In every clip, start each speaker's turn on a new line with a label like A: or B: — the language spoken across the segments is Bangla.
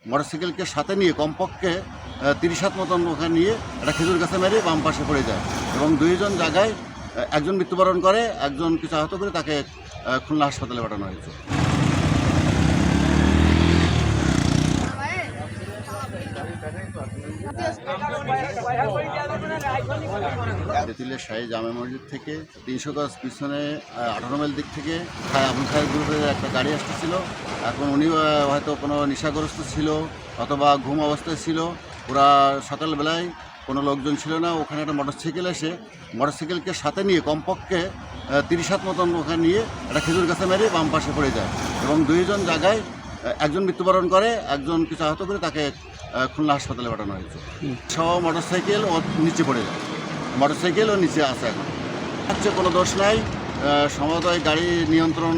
A: মোটরসাইকেলকে সাথে নিয়ে কমপক্ষে 30 হাত মতন ওখানে নিয়ে একটা খেজুর গাছে মেরে বাম পাশে পড়ে যায় এবং 2 জন জায়গায় একজন মৃত্যুবরণ করে, একজন কিছু আহত করে তাকে খুলনা হাসপাতালে পাঠানো হয়েছে। তেঁতুলিয়া শাহী জামে মসজিদ থেকে 300 গজ পিছনে 18 মাইল দিক থেকে আবুল খায়ের গ্রুপের একটা গাড়ি আসতেছিল। এখন উনি হয়তো কোনো নেশাগ্রস্ত ছিল অথবা ঘুম অবস্থায় ছিল। ওরা সকালবেলায় কোনো লোকজন ছিল না, ওখানে একটা মোটরসাইকেল এসে মোটরসাইকেলকে সাথে নিয়ে কমপক্ষে 30 হাত মতন ওখানে নিয়ে একটা খেজুর গাছে মেরে বাম পাশে পড়ে যায় এবং 2 জন জায়গায় একজন মৃত্যুবরণ করে, একজন কিছু আহত করে তাকে খুলনা হাসপাতালে পাঠানো হয়েছে। সহ মোটরসাইকেল ও নিচে পড়ে যায়, মোটরসাইকেল ও নিচে আছে। এখন হচ্ছে কোনো দোষ নাই, সম্ভবত গাড়ি নিয়ন্ত্রণ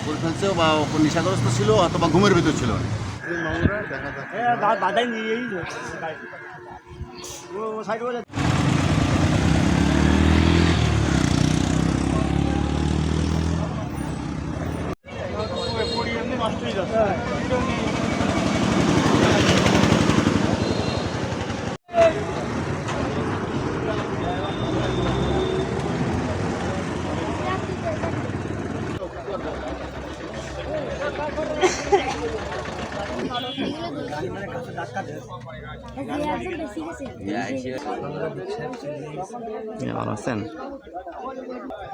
A: করে ফেলছে বা নেশাগ্রস্ত ছিল অথবা ঘুমের ভিতর ছিল।
B: ভালো আছেন?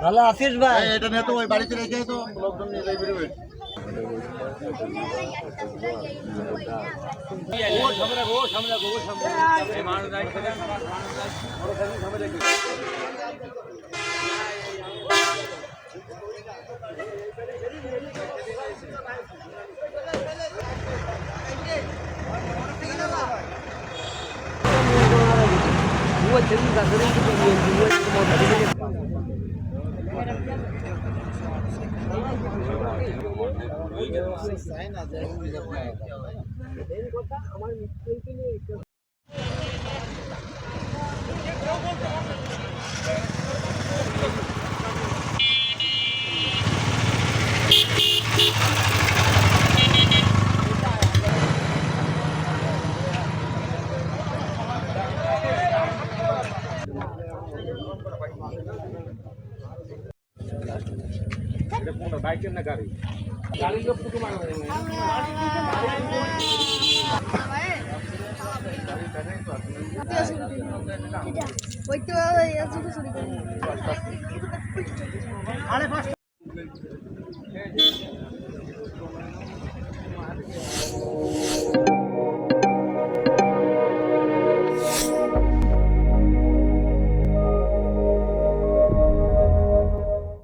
C: ভালো আছিস ভাই?
A: এটা নিয়ে তো ওই বাড়িতে রেখে তো লোকজন নিয়ে যাই বেরোবে।
D: বাইকের না গাড়ি গাড়ি লোক ফুটো মারবে ওই তো